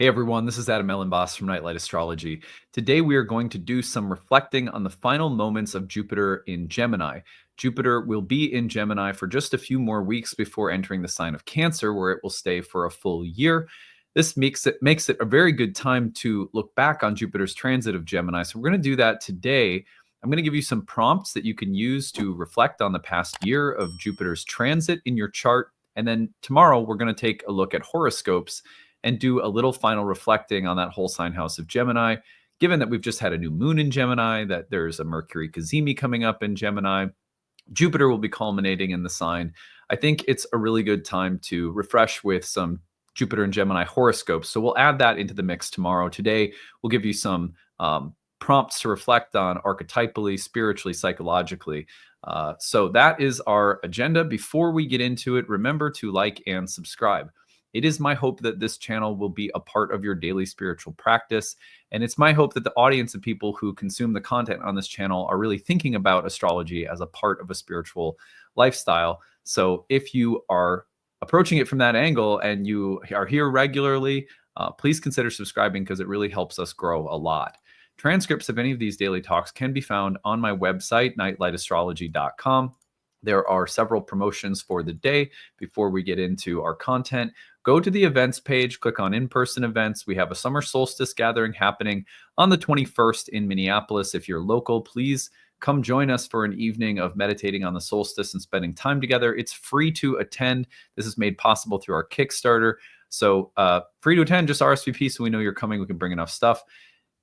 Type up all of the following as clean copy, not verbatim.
Hey everyone, this is Elenbaas from Nightlight Astrology. Today we are going to do some reflecting on the final moments of Jupiter in Gemini. Jupiter will be in Gemini for just a few more weeks before entering the sign of Cancer, where it will stay for a full year. This makes it a very good time to look back on Jupiter's transit of Gemini. So we're going to do that today. I'm going to give you some prompts that you can use to reflect on the past year of Jupiter's transit in your chart. And then tomorrow we're going to take a look at horoscopes and do a little final reflecting on that whole sign house of Gemini, given that we've just had a new moon in Gemini, that there's a Mercury cazimi coming up in Gemini. Jupiter will be culminating in the sign. I think it's a really good time to refresh with some Jupiter and Gemini horoscopes. So we'll add that into the mix tomorrow. Today, we'll give you some prompts to reflect on archetypally, spiritually, psychologically. So that is our agenda. Before we get into it, remember to like and subscribe. It is my hope that this channel will be a part of your daily spiritual practice. And it's my hope that the audience of people who consume the content on this channel are really thinking about astrology as a part of a spiritual lifestyle. So if you are approaching it from that angle and you are here regularly, please consider subscribing because it really helps us grow a lot. Transcripts of any of these daily talks can be found on my website, nightlightastrology.com. There are several promotions for the day. Before we get into our content, go to the events page, click on in-person events. We have a summer solstice gathering happening on the 21st in Minneapolis. If you're local, please come join us for an evening of meditating on the solstice and spending time together. It's free to attend. This is made possible through our Kickstarter. So free to attend, just RSVP so we know you're coming. We can bring enough stuff.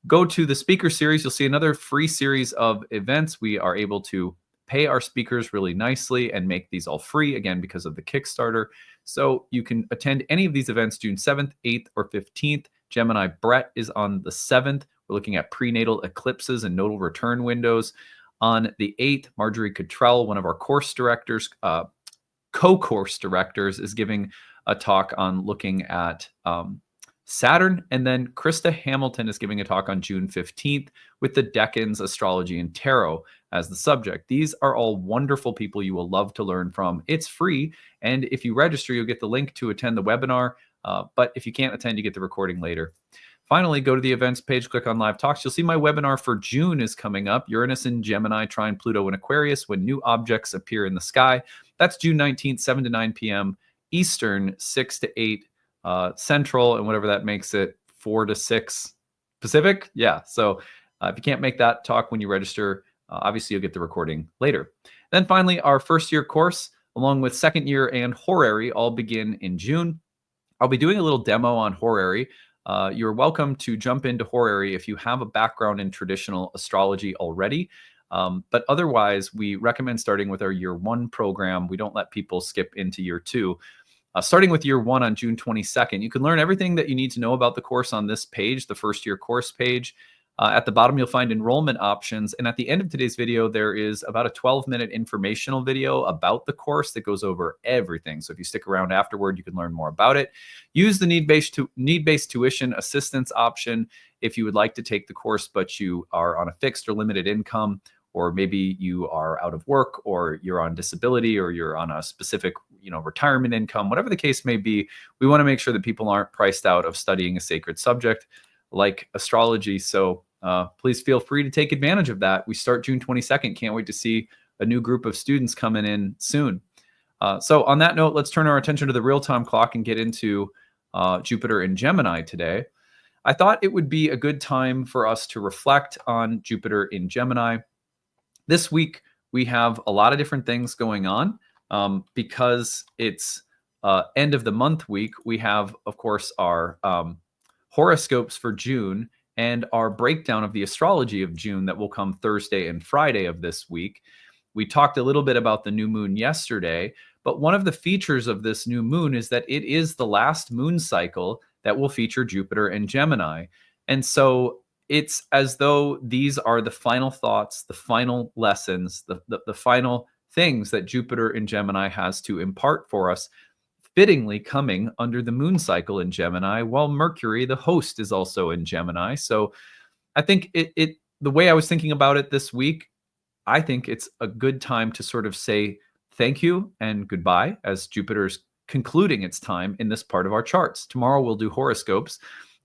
Go to the speaker series. You'll see another free series of events. We are able to pay our speakers really nicely and make these all free, again, because of the Kickstarter. So you can attend any of these events June 7th, 8th, or 15th. Gemini Brett is on the 7th. We're looking at prenatal eclipses and nodal return windows. On the 8th, Marjorie Cottrell, one of our course directors, co-course directors, is giving a talk on looking at Saturn. And then Krista Hamilton is giving a talk on June 15th with the Decans, Astrology, and Tarot as the subject. These are all wonderful people you will love to learn from. It's free. And if you register, you'll get the link to attend the webinar. But if you can't attend, you get the recording later. Finally, go to the events page, click on live talks. You'll see my webinar for June is coming up. Uranus in Gemini, trine Pluto in Aquarius, when new objects appear in the sky. That's June 19th, 7 to 9 p.m. Eastern, 6 to 8 Central, and whatever that makes it, 4 to 6 Pacific. Yeah, so if you can't make that talk when you register, obviously you'll get the recording later. Then finally, our first year course, along with second year and horary, all begin in June. I'll be doing a little demo on horary. You're welcome to jump into horary if you have a background in traditional astrology already. But otherwise, we recommend starting with our year 1 program. We don't let people skip into year 2. Starting with year 1 on June 22nd, you can learn everything that you need to know about the course on this page, the first year course page. At the bottom, you'll find enrollment options. And at the end of today's video, there is about a 12-minute informational video about the course that goes over everything. So if you stick around afterward, you can learn more about it. Use the need-based tuition assistance option if you would like to take the course, but you are on a fixed or limited income, or maybe you are out of work, or you're on disability, or you're on a specific, retirement income, whatever the case may be. We want to make sure that people aren't priced out of studying a sacred subject like astrology. So please feel free to take advantage of that. We start June 22nd. Can't wait to see a new group of students coming in soon. So on that note, let's turn our attention to the real-time clock and get into Jupiter in Gemini today. I thought it would be a good time for us to reflect on Jupiter in Gemini. This week, we have a lot of different things going on because it's end of the month week. We have, of course, our horoscopes for June and our breakdown of the astrology of June that will come Thursday and Friday of this week. We talked a little bit about the new moon yesterday, but one of the features of this new moon is that it is the last moon cycle that will feature Jupiter and Gemini. And so it's as though these are the final thoughts, the final lessons, the final things that Jupiter in Gemini has to impart for us, fittingly coming under the moon cycle in Gemini, while Mercury, the host, is also in Gemini. So I think the way I was thinking about it this week, I think it's a good time to sort of say thank you and goodbye as Jupiter's concluding its time in this part of our charts. Tomorrow we'll do horoscopes.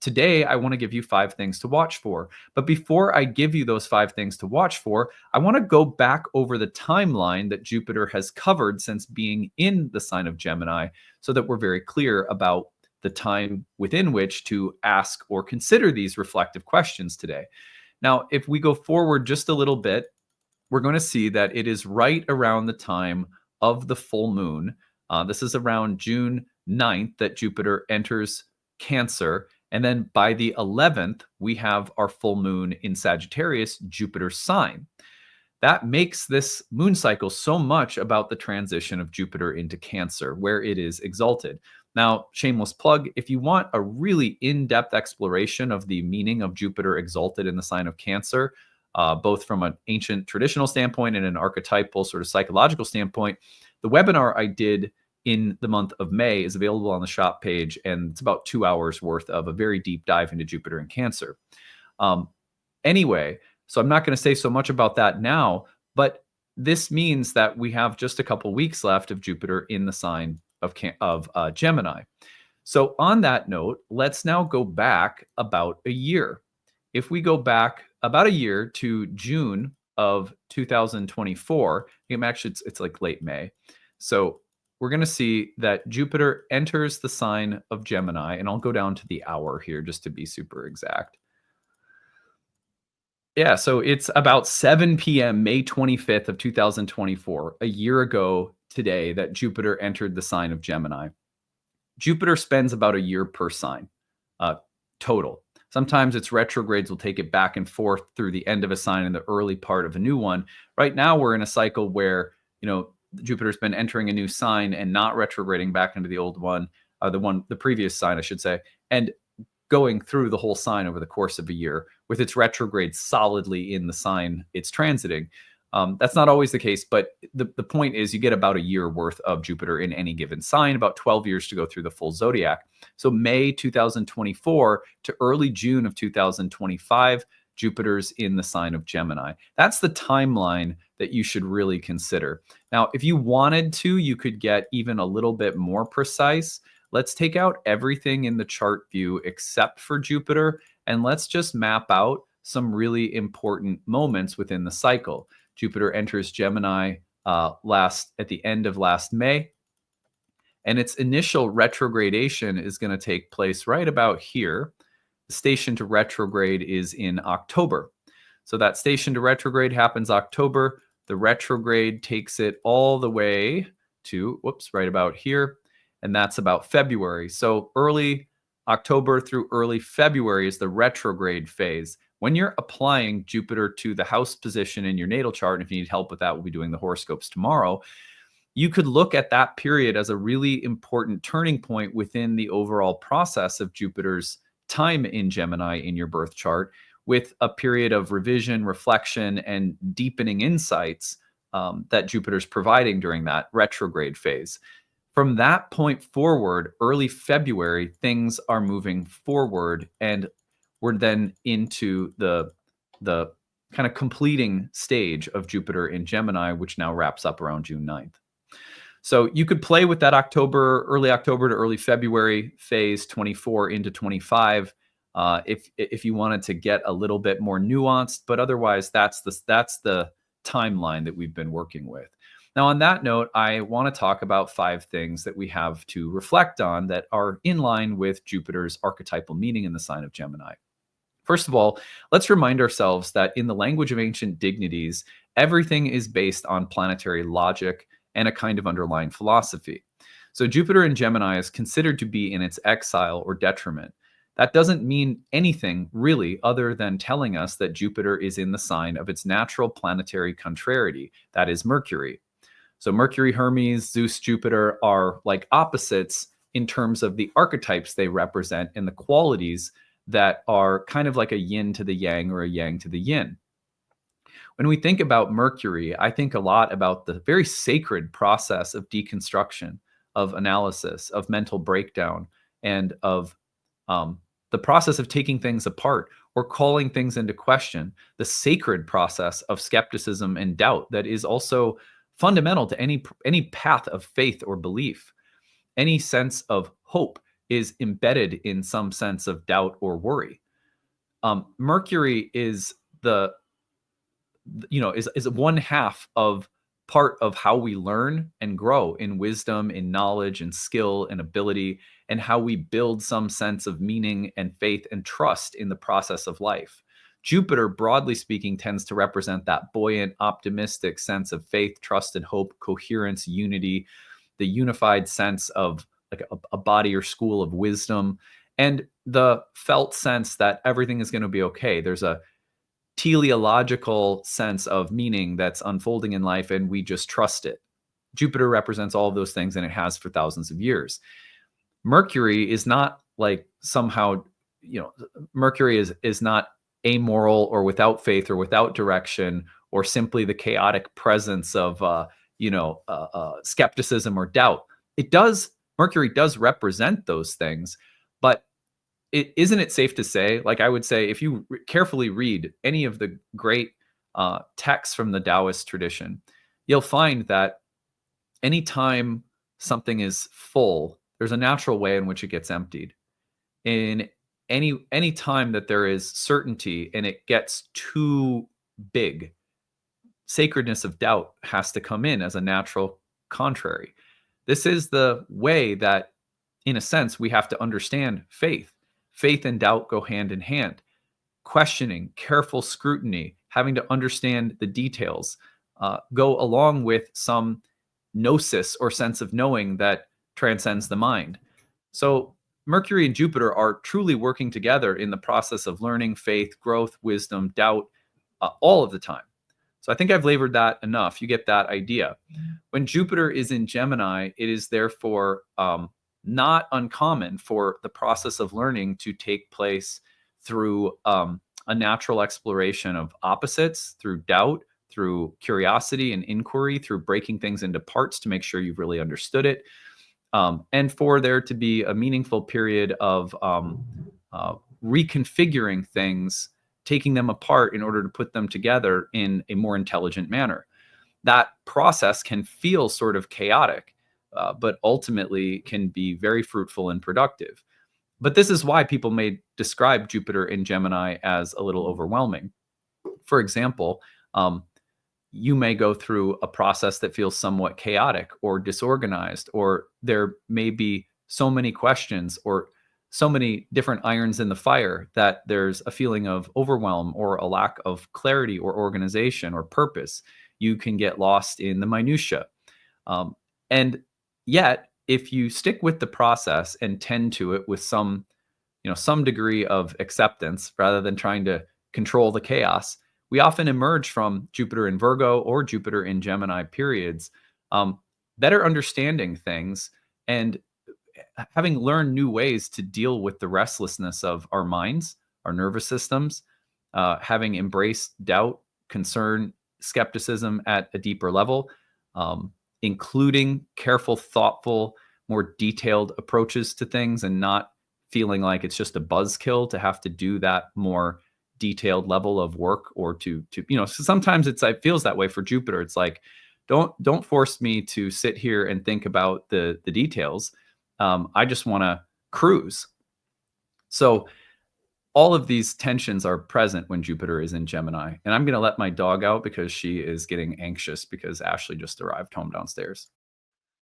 Today, I want to give you 5 things to watch for. But before I give you those 5 things to watch for, I want to go back over the timeline that Jupiter has covered since being in the sign of Gemini so that we're very clear about the time within which to ask or consider these reflective questions today. Now, if we go forward just a little bit, we're going to see that it is right around the time of the full moon. This is around June 9th that Jupiter enters Cancer. And then by the 11th, we have our full moon in Sagittarius, Jupiter's sign. That makes this moon cycle so much about the transition of Jupiter into Cancer, where it is exalted. Now, shameless plug, if you want a really in-depth exploration of the meaning of Jupiter exalted in the sign of Cancer, both from an ancient traditional standpoint and an archetypal sort of psychological standpoint, the webinar I did in the month of May is available on the shop page, and it's about 2 hours worth of a very deep dive into Jupiter and Cancer. Anyway, so I'm not going to say so much about that now, but this means that we have just a couple weeks left of Jupiter in the sign of Gemini. So on that note, let's now go back about a year. If we go back about a year to June of 2024, actually it's like late May. So we're going to see that Jupiter enters the sign of Gemini, and I'll go down to the hour here just to be super exact. Yeah, so it's about 7 p.m., May 25th of 2024, a year ago today that Jupiter entered the sign of Gemini. Jupiter spends about a year per sign total. Sometimes its retrogrades will take it back and forth through the end of a sign and the early part of a new one. Right now, we're in a cycle where, Jupiter's been entering a new sign and not retrograding back into the old one, the previous sign, I should say, and going through the whole sign over the course of a year with its retrograde solidly in the sign it's transiting. That's not always the case, but the point is you get about a year worth of Jupiter in any given sign, about 12 years to go through the full zodiac. So May 2024 to early June of 2025, Jupiter's in the sign of Gemini. That's the timeline that you should really consider. Now, if you wanted to, you could get even a little bit more precise. Let's take out everything in the chart view except for Jupiter, and let's just map out some really important moments within the cycle. Jupiter enters Gemini at the end of last May, and its initial retrogradation is going to take place right about here. The station to retrograde is in October. So that station to retrograde happens October. The retrograde takes it all the way to, right about here, and that's about February. So early October through early February is the retrograde phase. When you're applying Jupiter to the house position in your natal chart, and if you need help with that, we'll be doing the horoscopes tomorrow, you could look at that period as a really important turning point within the overall process of Jupiter's time in Gemini in your birth chart, with a period of revision, reflection, and deepening insights that Jupiter's providing during that retrograde phase. From that point forward, early February, things are moving forward, and we're then into the kind of completing stage of Jupiter in Gemini, which now wraps up around June 9th. So you could play with that early October to early February phase 24 into 25 if you wanted to get a little bit more nuanced, but otherwise that's the timeline that we've been working with. Now, on that note, I want to talk about 5 things that we have to reflect on that are in line with Jupiter's archetypal meaning in the sign of Gemini. First of all, let's remind ourselves that in the language of ancient dignities, everything is based on planetary logic and a kind of underlying philosophy. So Jupiter in Gemini is considered to be in its exile or detriment. That doesn't mean anything really other than telling us that Jupiter is in the sign of its natural planetary contrariety, that is Mercury. So Mercury, Hermes, Zeus, Jupiter are like opposites in terms of the archetypes they represent and the qualities that are kind of like a yin to the yang or a yang to the yin. When we think about Mercury, I think a lot about the very sacred process of deconstruction, of analysis, of mental breakdown, and of the process of taking things apart or calling things into question, the sacred process of skepticism and doubt that is also fundamental to any path of faith or belief. Any sense of hope is embedded in some sense of doubt or worry. Mercury is is one half of part of how we learn and grow in wisdom, in knowledge and skill and ability, and how we build some sense of meaning and faith and trust in the process of life. Jupiter, broadly speaking, tends to represent that buoyant, optimistic sense of faith, trust, and hope, coherence, unity, the unified sense of like a body or school of wisdom, and the felt sense that everything is going to be okay. There's a teleological sense of meaning that's unfolding in life, and we just trust it. Jupiter represents all of those things, and it has for thousands of years. Mercury is not like somehow, Mercury is not amoral or without faith or without direction or simply the chaotic presence of, skepticism or doubt. Mercury does represent those things, but isn't it safe to say, like I would say, if you carefully read any of the great texts from the Taoist tradition, you'll find that anytime something is full, there's a natural way in which it gets emptied. In any time that there is certainty and it gets too big, sacredness of doubt has to come in as a natural contrary. This is the way that, in a sense, we have to understand faith. Faith and doubt go hand in hand. Questioning, careful scrutiny, having to understand the details go along with some gnosis or sense of knowing that transcends the mind. So Mercury and Jupiter are truly working together in the process of learning, faith, growth, wisdom, doubt, all of the time. So I think I've labored that enough. You get that idea. When Jupiter is in Gemini, it is therefore not uncommon for the process of learning to take place through a natural exploration of opposites, through doubt, through curiosity and inquiry, through breaking things into parts to make sure you've really understood it, and for there to be a meaningful period of reconfiguring things, taking them apart in order to put them together in a more intelligent manner. That process can feel sort of chaotic, but ultimately can be very fruitful and productive. But this is why people may describe Jupiter in Gemini as a little overwhelming. For example, you may go through a process that feels somewhat chaotic or disorganized, or there may be so many questions or so many different irons in the fire that there's a feeling of overwhelm or a lack of clarity or organization or purpose. You can get lost in the minutia. And yet, if you stick with the process and tend to it with some degree of acceptance rather than trying to control the chaos, we often emerge from Jupiter in Virgo or Jupiter in Gemini periods better understanding things and having learned new ways to deal with the restlessness of our minds, our nervous systems, having embraced doubt, concern, skepticism at a deeper level, including careful, thoughtful, more detailed approaches to things, and not feeling like it's just a buzzkill to have to do that more detailed level of work, or to so sometimes it feels that way for Jupiter. It's like, don't force me to sit here and think about the details. I just want to cruise. So all of these tensions are present when Jupiter is in Gemini. And I'm going to let my dog out because she is getting anxious because Ashley just arrived home downstairs.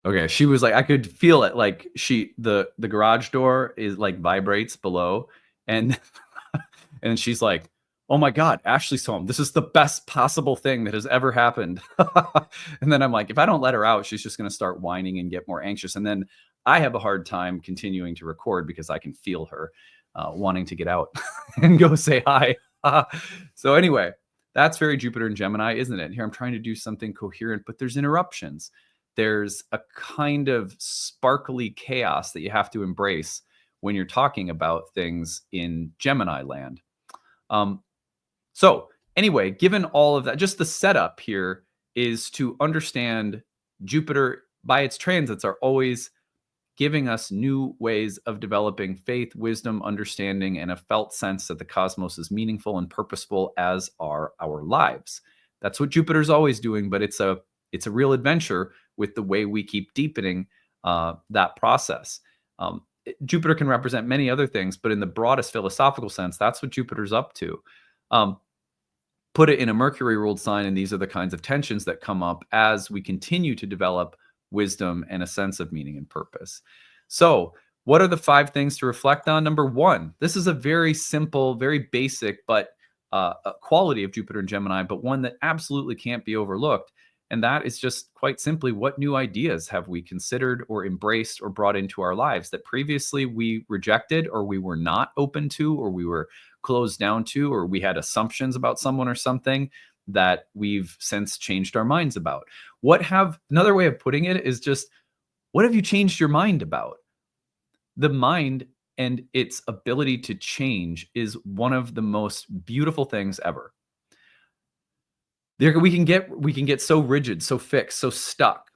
Okay, she was like, I could feel it. Like the garage door is like vibrates below, and and she's like, oh my God, Ashley's home. This is the best possible thing that has ever happened. And then I'm like, if I don't let her out, she's just going to start whining and get more anxious. And then I have a hard time continuing to record because I can feel her wanting to get out and go say hi. So anyway, that's very Jupiter and Gemini, isn't it? Here I'm trying to do something coherent, but there's interruptions. There's a kind of sparkly chaos that you have to embrace when you're talking about things in Gemini land. So anyway, given all of that, just the setup here is to understand Jupiter by its transits are always giving us new ways of developing faith, wisdom, understanding, and a felt sense that the cosmos is meaningful and purposeful, as are our lives. That's what Jupiter's always doing, but it's a real adventure with the way we keep deepening that process. Jupiter can represent many other things, but in the broadest philosophical sense, that's what Jupiter's up to. Put it in a Mercury ruled sign, and these are the kinds of tensions that come up as we continue to develop wisdom and a sense of meaning and purpose. So, what are the 5 things to reflect on? Number 1, this is a very simple, very basic, but a quality of Jupiter and Gemini, but one that absolutely can't be overlooked. And that is just quite simply, what new ideas have we considered or embraced or brought into our lives that previously we rejected, or we were not open to, or we were closed down to, or we had assumptions about someone or something that we've since changed our minds about. Another way of putting it is just, what have you changed your mind about? The mind and its ability to change is one of the most beautiful things ever. We can get so rigid, so fixed, so stuck.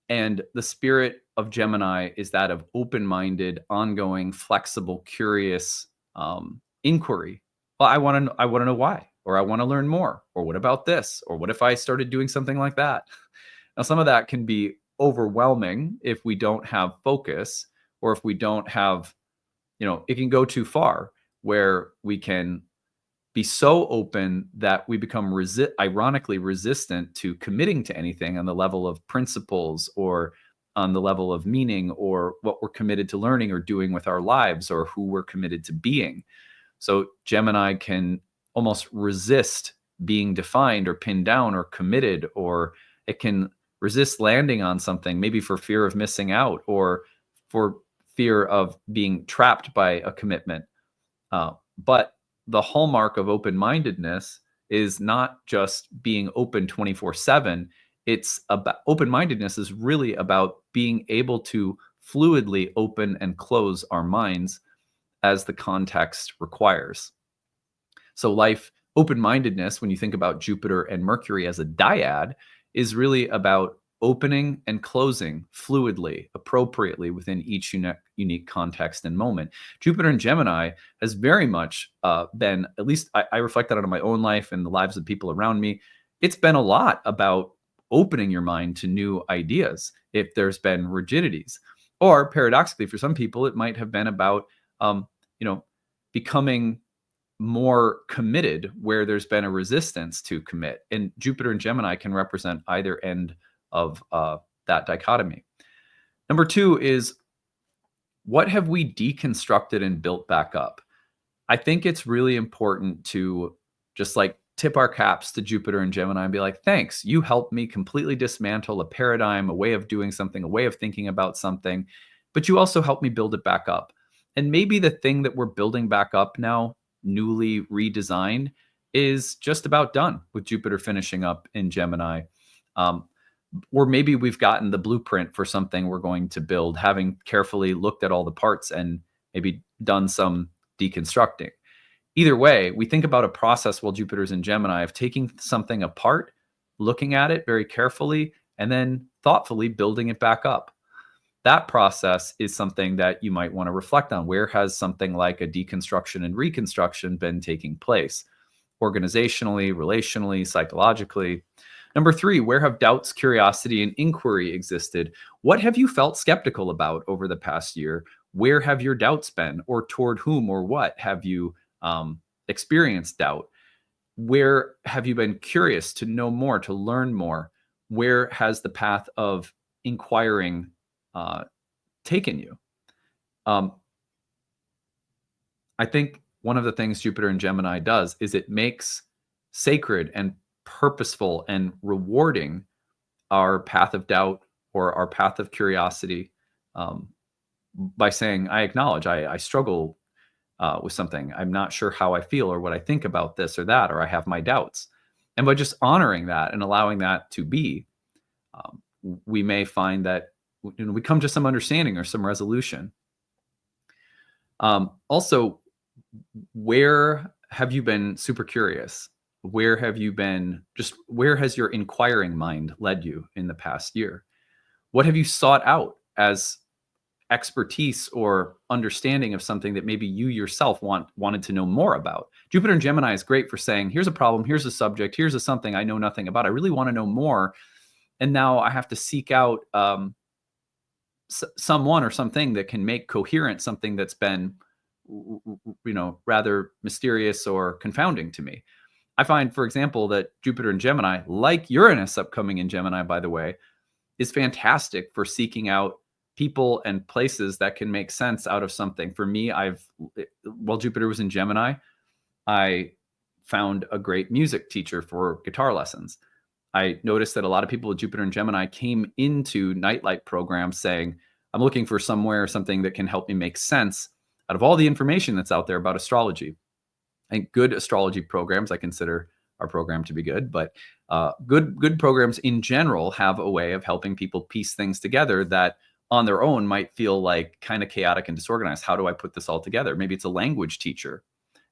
And the spirit of Gemini is that of open-minded, ongoing, flexible, curious inquiry. Well, I want to know why, or I want to learn more, or what about this, or what if I started doing something like that? Now, some of that can be overwhelming if we don't have focus, or if we don't have, it can go too far where we can be so open that we become ironically resistant to committing to anything on the level of principles, or on the level of meaning, or what we're committed to learning or doing with our lives, or who we're committed to being. So Gemini can almost resist being defined or pinned down or committed, or it can resist landing on something, maybe for fear of missing out, or for fear of being trapped by a commitment. But the hallmark of open-mindedness is not just being open 24/7. It's about open-mindedness is really about being able to fluidly open and close our minds as the context requires. So open-mindedness, when you think about Jupiter and Mercury as a dyad, is really about opening and closing fluidly, appropriately within each unique context and moment. Jupiter and Gemini has very much been, at least I reflect that on my own life and the lives of people around me. It's been a lot about opening your mind to new ideas if there's been rigidities. Or paradoxically, for some people, it might have been about becoming more committed where there's been a resistance to commit. And Jupiter and Gemini can represent either end of that dichotomy. Number 2 is, what have we deconstructed and built back up? I think it's really important to just tip our caps to Jupiter and Gemini and be like, thanks, you helped me completely dismantle a paradigm, a way of doing something, a way of thinking about something, but you also helped me build it back up. And maybe the thing that we're building back up now, newly redesigned, is just about done with Jupiter finishing up in Gemini. Or maybe we've gotten the blueprint for something we're going to build, having carefully looked at all the parts and maybe done some deconstructing. Either way, we think about a process while Jupiter's in Gemini of taking something apart, looking at it very carefully, and then thoughtfully building it back up. That process is something that you might want to reflect on. Where has something like a deconstruction and reconstruction been taking place? Organizationally, relationally, psychologically. Number 3, where have doubts, curiosity, and inquiry existed? What have you felt skeptical about over the past year? Where have your doubts been? Or toward whom or what have you experienced doubt? Where have you been curious to know more, to learn more? Where has the path of inquiring taken you? I think one of the things Jupiter and Gemini does is it makes sacred and purposeful and rewarding our path of doubt or our path of curiosity, by saying, I acknowledge I struggle with something. I'm not sure how I feel or what I think about this or that, or I have my doubts. And by just honoring that and allowing that to be, we may find that we come to some understanding or some resolution. Also, where have you been super curious? Where has your inquiring mind led you in the past year? What have you sought out as expertise or understanding of something that maybe you yourself wanted to know more about? Jupiter and Gemini is great for saying, here's a problem, here's a subject, here's something I know nothing about. I really want to know more. And now I have to seek out someone or something that can make coherent something that's been, rather mysterious or confounding to me. I find, for example, that Jupiter in Gemini, like Uranus upcoming in Gemini, by the way, is fantastic for seeking out people and places that can make sense out of something. For me, while Jupiter was in Gemini, I found a great music teacher for guitar lessons. I noticed that a lot of people with Jupiter and Gemini came into nightlight programs saying, I'm looking for somewhere or something that can help me make sense out of all the information that's out there about astrology. I think good astrology programs, I consider our program to be good, but good programs in general have a way of helping people piece things together that on their own might feel like kind of chaotic and disorganized. How do I put this all together? Maybe it's a language teacher.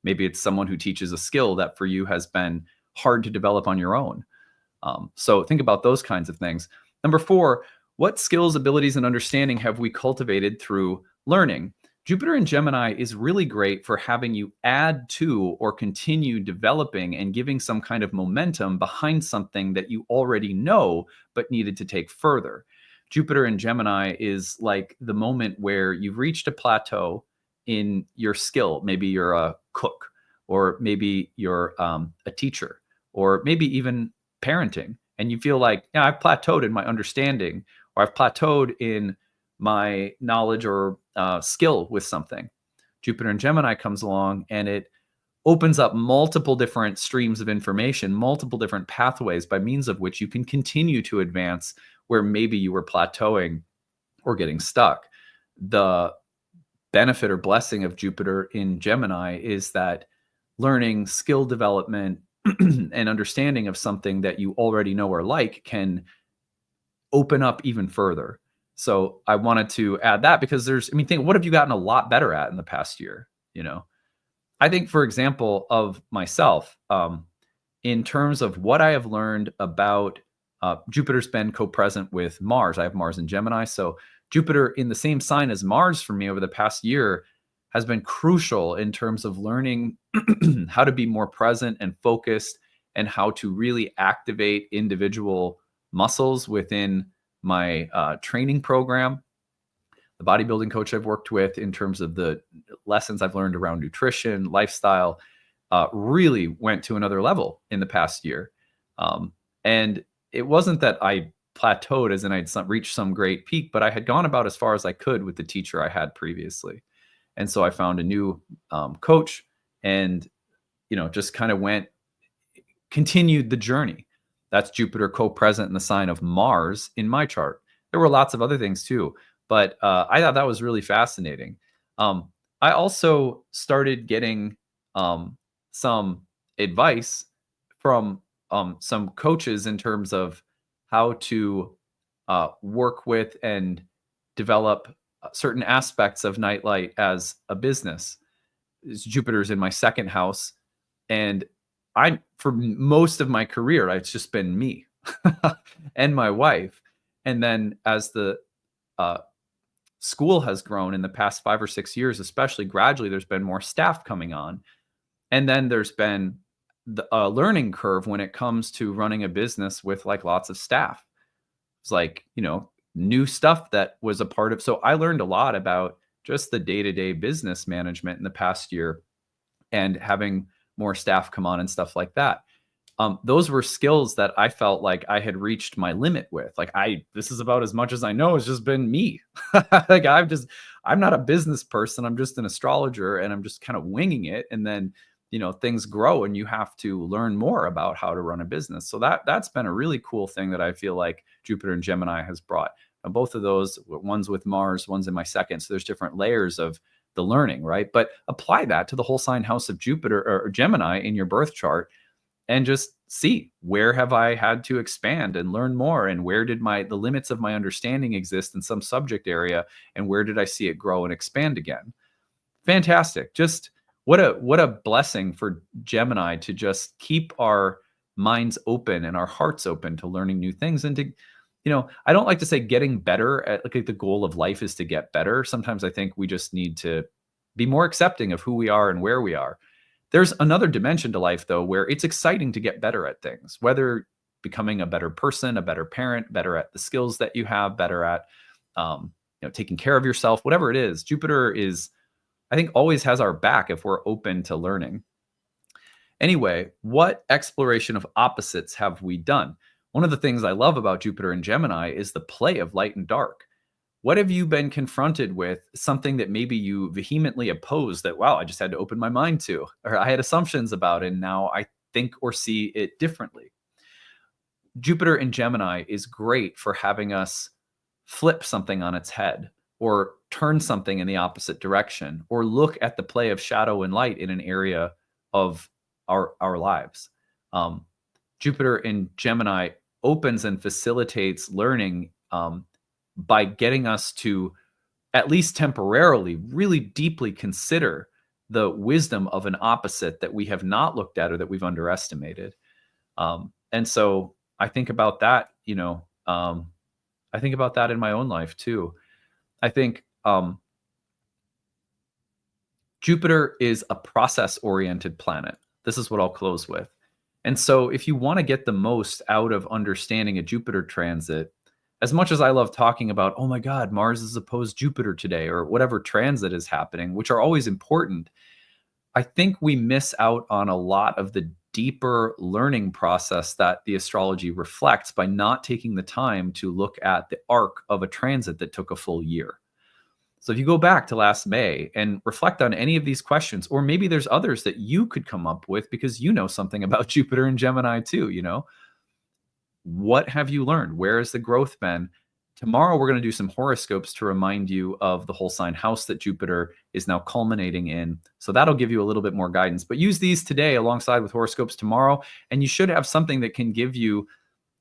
Maybe it's someone who teaches a skill that for you has been hard to develop on your own. So think about those kinds of things. Number 4, what skills, abilities, and understanding have we cultivated through learning? Jupiter in Gemini is really great for having you add to or continue developing and giving some kind of momentum behind something that you already know but needed to take further. Jupiter in Gemini is like the moment where you've reached a plateau in your skill. Maybe you're a cook, or maybe you're a teacher, or maybe even parenting, and you feel like, yeah, I've plateaued in my understanding, or I've plateaued in my knowledge or skill with something. Jupiter in Gemini comes along and it opens up multiple different streams of information, multiple different pathways by means of which you can continue to advance where maybe you were plateauing or getting stuck. The benefit or blessing of Jupiter in Gemini is that learning, skill development, and understanding of something that you already know or like can open up even further. So I wanted to add that because think, what have you gotten a lot better at in the past year? I think, for example, of myself, in terms of what I have learned about Jupiter's been co-present with Mars. I have Mars in Gemini. So Jupiter in the same sign as Mars for me over the past year has been crucial in terms of learning how to be more present and focused and how to really activate individual muscles within my training program. The bodybuilding coach I've worked with, in terms of the lessons I've learned around nutrition, lifestyle, really went to another level in the past year. And it wasn't that I plateaued as in I'd reached some great peak, but I had gone about as far as I could with the teacher I had previously. And so I found a new coach and, just kind of continued the journey. That's Jupiter co-present in the sign of Mars in my chart. There were lots of other things too, but I thought that was really fascinating. I also started getting some advice from some coaches in terms of how to work with and develop certain aspects of nightlight as a business. Jupiter's in my second house, and for most of my career, it's just been me and my wife. And then as the school has grown in the past 5 or 6 years, especially gradually, there's been more staff coming on. And then there's been a learning curve when it comes to running a business with like lots of staff. It's like, new stuff that was a part of. So I learned a lot about just the day-to-day business management in the past year and having more staff come on and stuff like that. Those were skills that I felt like I had reached my limit with. Like this is about as much as I know. It's just been me. Like I'm not a business person. I'm just an astrologer and I'm just kind of winging it. And then, things grow and you have to learn more about how to run a business. So that's been a really cool thing that I feel like Jupiter and Gemini has brought. Now, both of those, one's with Mars, one's in my second. So there's different layers of the learning, right? But apply that to the whole sign house of Jupiter or Gemini in your birth chart and just see, where have I had to expand and learn more, and where did the limits of my understanding exist in some subject area, and where did I see it grow and expand again? Fantastic. Just what a blessing for Gemini to just keep our minds open and our hearts open to learning new things. And to, I don't like to say getting better at, like the goal of life is to get better. Sometimes I think we just need to be more accepting of who we are and where we are. There's another dimension to life, though, where it's exciting to get better at things, whether becoming a better person, a better parent, better at the skills that you have, better at, taking care of yourself, whatever it is. Jupiter is, I think, always has our back if we're open to learning. Anyway, what exploration of opposites have we done? One of the things I love about Jupiter and Gemini is the play of light and dark. What have you been confronted with, something that maybe you vehemently oppose that, wow, I just had to open my mind to, or I had assumptions about, and now I think or see it differently? Jupiter in Gemini is great for having us flip something on its head, or turn something in the opposite direction, or look at the play of shadow and light in an area of our lives. Jupiter in Gemini opens and facilitates learning by getting us to, at least temporarily, really deeply consider the wisdom of an opposite that we have not looked at or that we've underestimated. And so I think about that, I think about that in my own life too. I think Jupiter is a process-oriented planet. This is what I'll close with. And so if you want to get the most out of understanding a Jupiter transit, as much as I love talking about, oh my God, Mars is opposed Jupiter today, or whatever transit is happening, which are always important, I think we miss out on a lot of the deeper learning process that the astrology reflects by not taking the time to look at the arc of a transit that took a full year. So if you go back to last May and reflect on any of these questions, or maybe there's others that you could come up with because you know something about Jupiter and Gemini too, what have you learned? Where has the growth been? Tomorrow, we're going to do some horoscopes to remind you of the whole sign house that Jupiter is now culminating in. So that'll give you a little bit more guidance. But use these today alongside with horoscopes tomorrow, and you should have something that can give you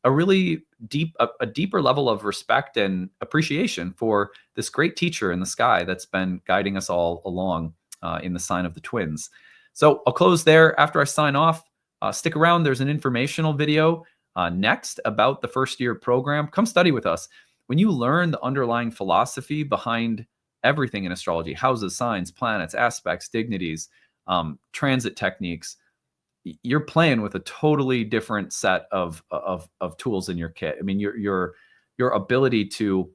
a really deeper level of respect and appreciation for this great teacher in the sky that's been guiding us all along in the sign of the twins. So I'll close there. After I sign off, stick around. There's an informational video next about the first year program. Come study with us. When you learn the underlying philosophy behind everything in astrology, houses, signs, planets, aspects, dignities, transit techniques, you're playing with a totally different set of tools in your kit. I mean, your ability to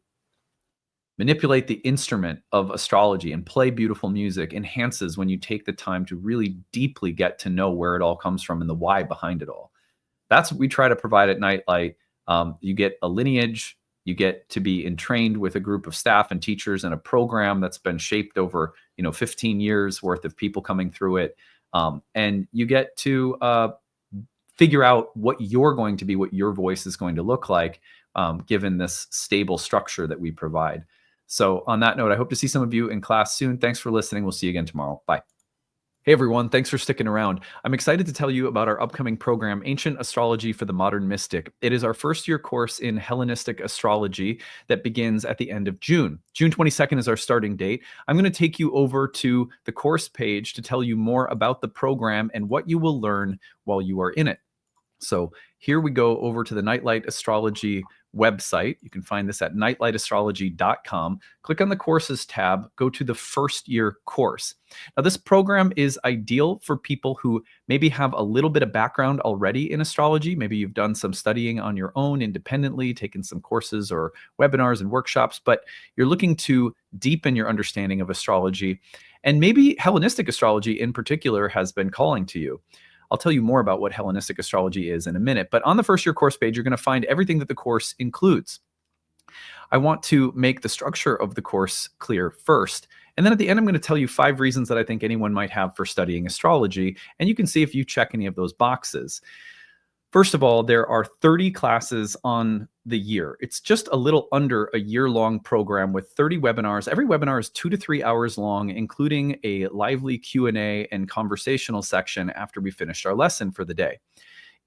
manipulate the instrument of astrology and play beautiful music enhances when you take the time to really deeply get to know where it all comes from and the why behind it all. That's what we try to provide at Nightlight. You get a lineage. You get to be entrained with a group of staff and teachers and a program that's been shaped over 15 years worth of people coming through it. And you get to figure out what you're going to be, what your voice is going to look like, given this stable structure that we provide. So on that note, I hope to see some of you in class soon. Thanks for listening. We'll see you again tomorrow. Bye. Hey everyone, thanks for sticking around. I'm excited to tell you about our upcoming program, Ancient Astrology for the Modern Mystic. It is our first year course in Hellenistic astrology that begins at the end of June. June 22nd is our starting date. I'm going to take you over to the course page to tell you more about the program and what you will learn while you are in it. So here we go over to the Nightlight Astrology website. You can find this at nightlightastrology.com. Click on the courses tab, go to the first year course. Now this program is ideal for people who maybe have a little bit of background already in astrology. Maybe you've done some studying on your own independently, taken some courses or webinars and workshops, but you're looking to deepen your understanding of astrology. And maybe Hellenistic astrology in particular has been calling to you. I'll tell you more about what Hellenistic astrology is in a minute, but on the first year course page, you're going to find everything that the course includes. I want to make the structure of the course clear first, and then at the end, I'm going to tell you 5 reasons that I think anyone might have for studying astrology, and you can see if you check any of those boxes. First of all, there are 30 classes on the year. It's just a little under a year-long program with 30 webinars. Every webinar is 2 to 3 hours long, including a lively Q&A and conversational section after we finished our lesson for the day.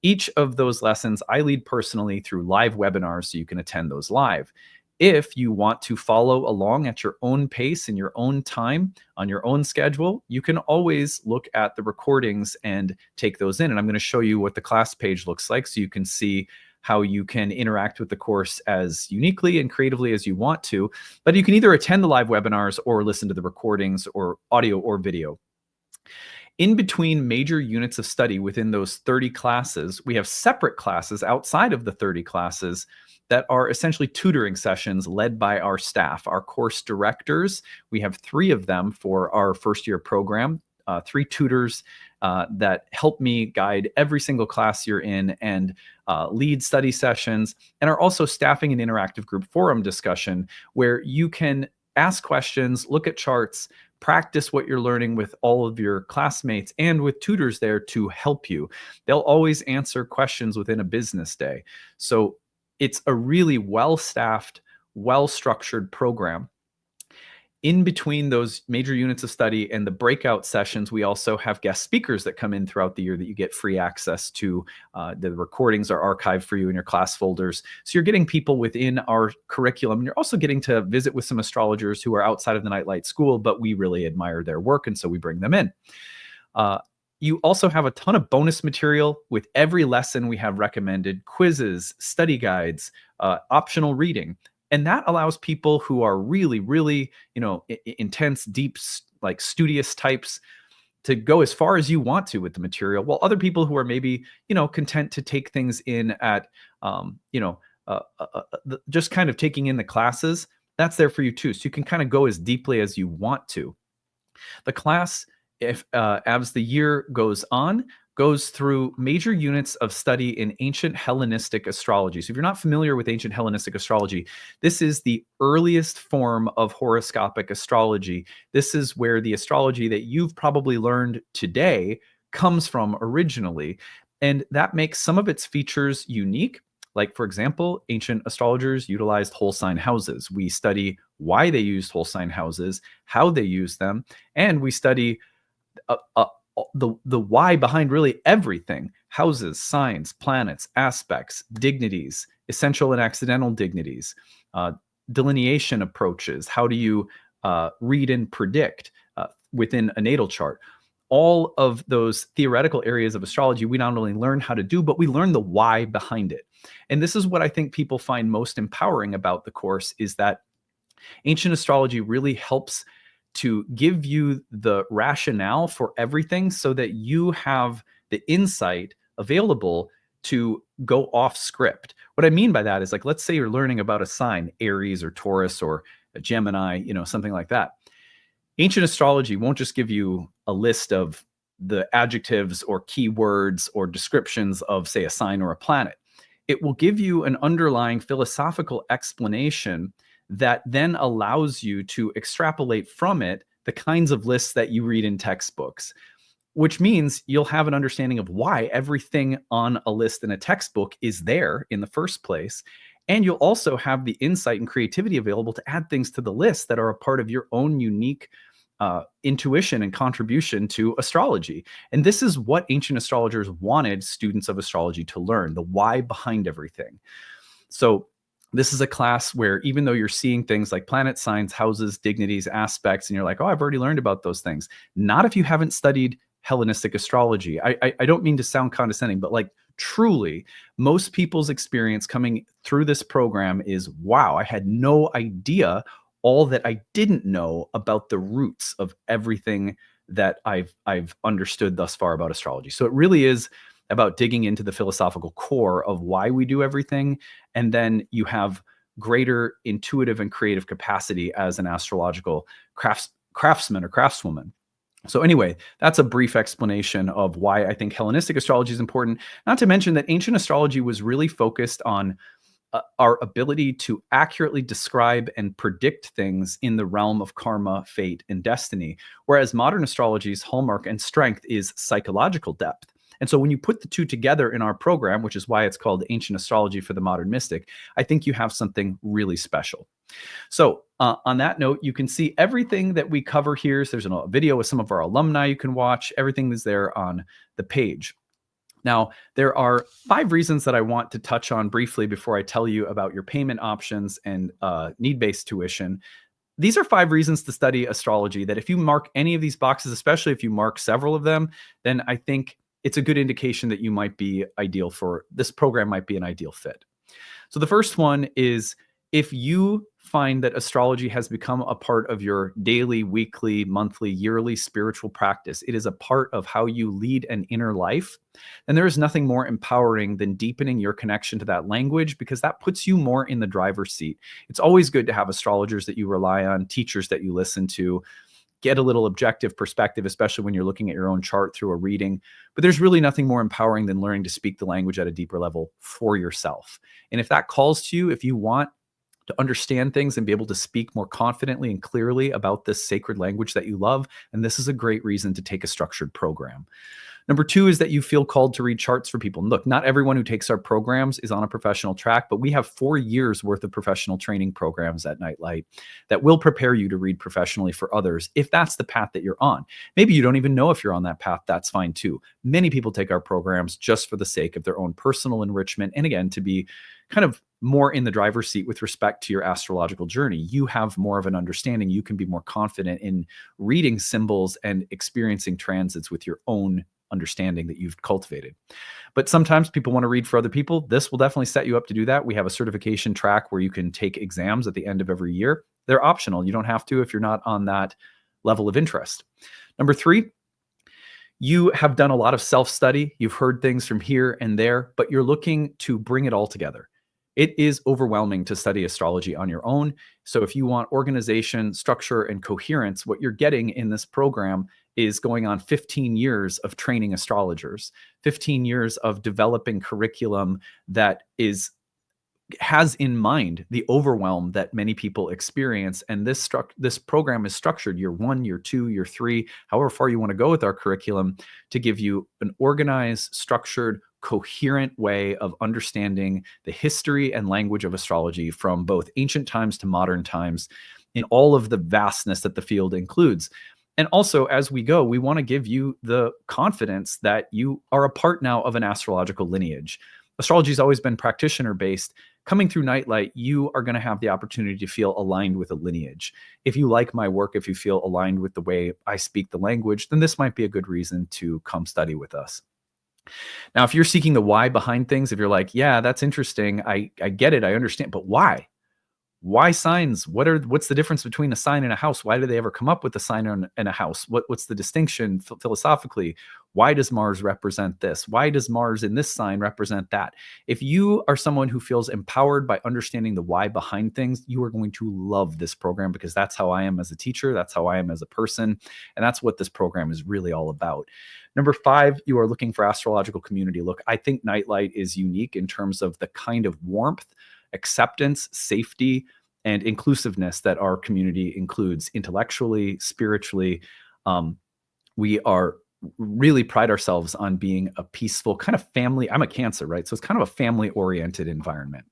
Each of those lessons I lead personally through live webinars, so you can attend those live. If you want to follow along at your own pace in your own time, on your own schedule, you can always look at the recordings and take those in. And I'm going to show you what the class page looks like so you can see how you can interact with the course as uniquely and creatively as you want to. But you can either attend the live webinars or listen to the recordings or audio or video. In between major units of study within those 30 classes, we have separate classes outside of the 30 classes that are essentially tutoring sessions led by our staff, our course directors. We have 3 of them for our first year program, 3 tutors that help me guide every single class you're in and lead study sessions, and are also staffing an interactive group forum discussion where you can ask questions, look at charts, practice what you're learning with all of your classmates and with tutors there to help you. They'll always answer questions within a business day. So it's a really well-staffed, well-structured program. In between those major units of study and the breakout sessions, we also have guest speakers that come in throughout the year that you get free access to. The recordings are archived for you in your class folders. So you're getting people within our curriculum. And you're also getting to visit with some astrologers who are outside of the Nightlight School, but we really admire their work, and so we bring them in. You also have a ton of bonus material. With every lesson, we have recommended quizzes, study guides, optional reading. And that allows people who are really, really, intense, deep, like studious types to go as far as you want to with the material, while other people who are maybe, content to take things in at, just kind of taking in the classes, that's there for you too. So you can kind of go as deeply as you want to. The class, as the year goes on, goes through major units of study in ancient Hellenistic astrology. So if you're not familiar with ancient Hellenistic astrology, this is the earliest form of horoscopic astrology. This is where the astrology that you've probably learned today comes from originally. And that makes some of its features unique. Like, for example, ancient astrologers utilized whole sign houses. We study why they used whole sign houses, how they used them, and we study the why behind really everything: houses, signs, planets, aspects, dignities, essential and accidental dignities, delineation approaches. How do you read and predict within a natal chart? All of those theoretical areas of astrology we not only learn how to do, but we learn the why behind it. And this is what I think people find most empowering about the course, is that ancient astrology really helps to give you the rationale for everything so that you have the insight available to go off script. What I mean by that is, like, let's say you're learning about a sign, Aries or Taurus or a Gemini, something like that. Ancient astrology won't just give you a list of the adjectives or keywords or descriptions of, say, a sign or a planet. It will give you an underlying philosophical explanation that then allows you to extrapolate from it the kinds of lists that you read in textbooks, which means you'll have an understanding of why everything on a list in a textbook is there in the first place. And you'll also have the insight and creativity available to add things to the list that are a part of your own unique intuition and contribution to astrology. And this is what ancient astrologers wanted students of astrology to learn: the why behind everything. So this is a class where, even though you're seeing things like planet signs, houses, dignities, aspects, and you're like, oh, I've already learned about those things. Not if you haven't studied Hellenistic astrology. I don't mean to sound condescending, but like, truly, most people's experience coming through this program is, wow, I had no idea all that I didn't know about the roots of everything that I've understood thus far about astrology. So it really is about digging into the philosophical core of why we do everything. And then you have greater intuitive and creative capacity as an astrological craftsman or craftswoman. So anyway, that's a brief explanation of why I think Hellenistic astrology is important. Not to mention that ancient astrology was really focused on our ability to accurately describe and predict things in the realm of karma, fate, and destiny, whereas modern astrology's hallmark and strength is psychological depth. And so when you put the two together in our program, which is why it's called Ancient Astrology for the Modern Mystic, I think you have something really special. So on that note, you can see everything that we cover here. So there's a video with some of our alumni you can watch. Everything is there on the page. Now, there are 5 reasons that I want to touch on briefly before I tell you about your payment options and need-based tuition. These are 5 reasons to study astrology that if you mark any of these boxes, especially if you mark several of them, then I think it's a good indication that you might be ideal for this program, might be an ideal fit. So the first one is If you find that astrology has become a part of your daily, weekly, monthly, yearly spiritual practice, it is a part of how you lead an inner life, then there is nothing more empowering than deepening your connection to that language, because that puts you more in the driver's seat. It's always good to have astrologers that you rely on, teachers that you listen to, get a little objective perspective, especially when you're looking at your own chart through a reading. But there's really nothing more empowering than learning to speak the language at a deeper level for yourself. And if that calls to you, if you want to understand things and be able to speak more confidently and clearly about this sacred language that you love, and this is a great reason to take a structured program. Number two is that you feel called to read charts for people. Look, not everyone who takes our programs is on a professional track, but we have 4 years worth of professional training programs at Nightlight that will prepare you to read professionally for others if that's the path that you're on. Maybe you don't even know if you're on that path. That's fine too. Many people take our programs just for the sake of their own personal enrichment, and again, to be kind of more in the driver's seat with respect to your astrological journey. You have more of an understanding. You can be more confident in reading symbols and experiencing transits with your own understanding that you've cultivated. But sometimes people want to read for other people. This will definitely set you up to do that. We have a certification track where you can take exams at the end of every year. They're optional. You don't have to if you're not on that level of interest. Number three, you have done a lot of self-study. You've heard things from here and there, but you're looking to bring it all together. It is overwhelming to study astrology on your own. So if you want organization, structure, and coherence, what you're getting in this program is going on 15 years of training astrologers, 15 years of developing curriculum that has in mind the overwhelm that many people experience. And this program is structured year 1, year 2, year 3, however far you want to go with our curriculum, to give you an organized, structured, coherent way of understanding the history and language of astrology from both ancient times to modern times, in all of the vastness that the field includes. And also, as we go, we want to give you the confidence that you are a part now of an astrological lineage. Astrology has always been practitioner-based. Coming through Nightlight, you are going to have the opportunity to feel aligned with a lineage. If you like my work, if you feel aligned with the way I speak the language, then this might be a good reason to come study with us. Now, if you're seeking the why behind things, if you're like, yeah, that's interesting, I get it, I understand, but why? Why signs? What's the difference between a sign and a house? Why do they ever come up with a sign and a house? What's the distinction philosophically? Why does Mars represent this? Why does Mars in this sign represent that? If you are someone who feels empowered by understanding the why behind things, you are going to love this program, because that's how I am as a teacher. That's how I am as a person. And that's what this program is really all about. Number 5, you are looking for astrological community. Look, I think Nightlight is unique in terms of the kind of warmth, acceptance, safety, and inclusiveness that our community includes intellectually, spiritually. We are really pride ourselves on being a peaceful kind of family. I'm a Cancer, right? So it's kind of a family-oriented environment.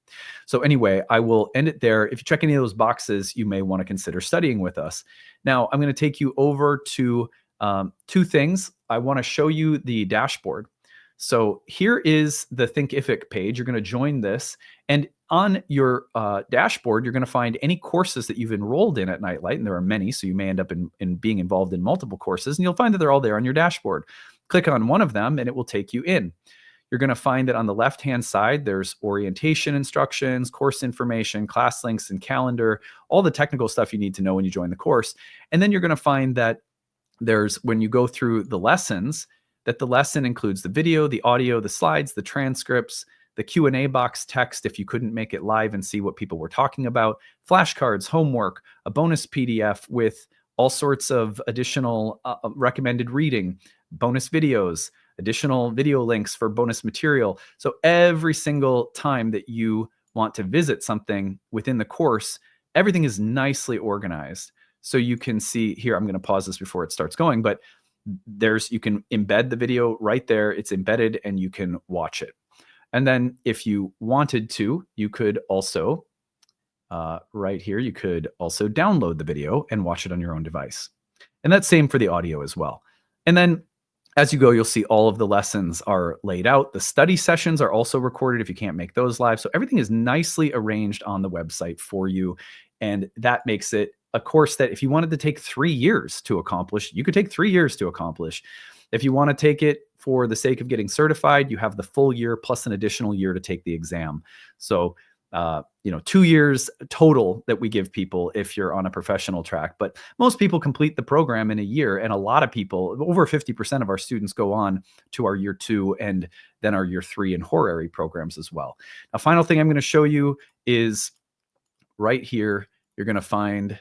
So anyway, I will end it there. If you check any of those boxes, you may want to consider studying with us. Now, I'm going to take you over to 2 things. I want to show you the dashboard. So here is the Think Ific page. You're going to join this, and on your dashboard, you're going to find any courses that you've enrolled in at Nightlight, and there are many, so you may end up in being involved in multiple courses, and you'll find that they're all there on your dashboard. Click on one of them, and it will take you in. You're going to find that on the left-hand side, there's orientation instructions, course information, class links, and calendar, all the technical stuff you need to know when you join the course. And then you're going to find that when you go through the lessons, that the lesson includes the video, the audio, the slides, the transcripts, the Q&A box text if you couldn't make it live and see what people were talking about, flashcards, homework, a bonus PDF with all sorts of additional recommended reading, bonus videos, additional video links for bonus material. So every single time that you want to visit something within the course, everything is nicely organized. So you can see here, I'm going to pause this before it starts going, but you can embed the video right there. It's embedded and you can watch it. And then if you wanted to, you could also, right here, you could also download the video and watch it on your own device. And that's same for the audio as well. And then as you go, you'll see all of the lessons are laid out. The study sessions are also recorded if you can't make those live. So everything is nicely arranged on the website for you. And that makes it a course that if you wanted to take 3 years to accomplish, you could take 3 years to accomplish. If you want to take it for the sake of getting certified, you have the full year plus an additional year to take the exam. So 2 years total that we give people if you're on a professional track. But most people complete the program in a year. And a lot of people, over 50% of our students, go on to our year 2 and then our year 3 and horary programs as well. Now, final thing I'm going to show you is right here. You're going to find,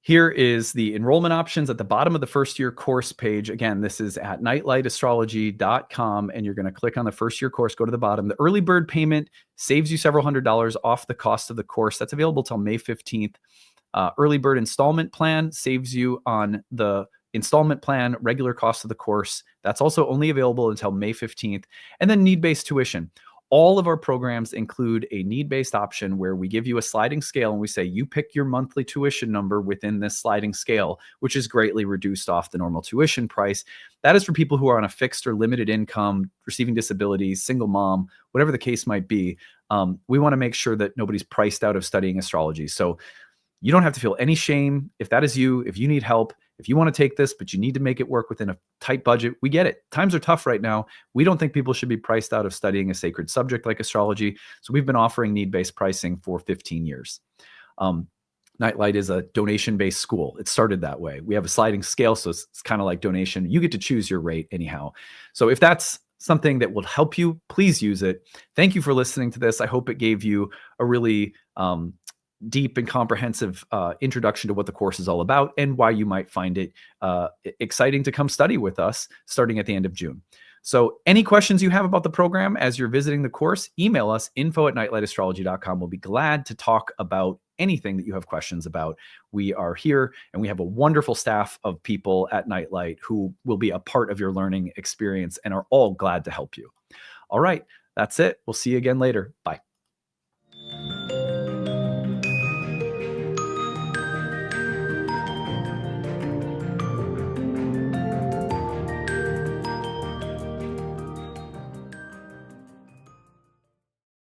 here is the enrollment options at the bottom of the first year course page. Again, this is at nightlightastrology.com, and you're going to click on the first year course, go to the bottom. The early bird payment saves you several $100s off the cost of the course. That's available till May 15th. Early bird installment plan saves you on the installment plan, regular cost of the course. That's also only available until May 15th. And then need-based tuition. All of our programs include a need-based option where we give you a sliding scale and we say, you pick your monthly tuition number within this sliding scale, which is greatly reduced off the normal tuition price. That is for people who are on a fixed or limited income, receiving disabilities, single mom, whatever the case might be. We want to make sure that nobody's priced out of studying astrology. So you don't have to feel any shame. If that is you, if you need help, if you want to take this, but you need to make it work within a tight budget, we get it. Times are tough right now. We don't think people should be priced out of studying a sacred subject like astrology. So we've been offering need-based pricing for 15 years. Nightlight is a donation-based school. It started that way. We have a sliding scale, so it's kind of like donation. You get to choose your rate anyhow. So if that's something that will help you, please use it. Thank you for listening to this. I hope it gave you a really deep and comprehensive introduction to what the course is all about and why you might find it exciting to come study with us starting at the end of June. So any questions you have about the program as you're visiting the course, email us, info@nightlightastrology.com. We'll be glad to talk about anything that you have questions about. We are here and we have a wonderful staff of people at Nightlight who will be a part of your learning experience and are all glad to help you. All right, that's it. We'll see you again later. Bye.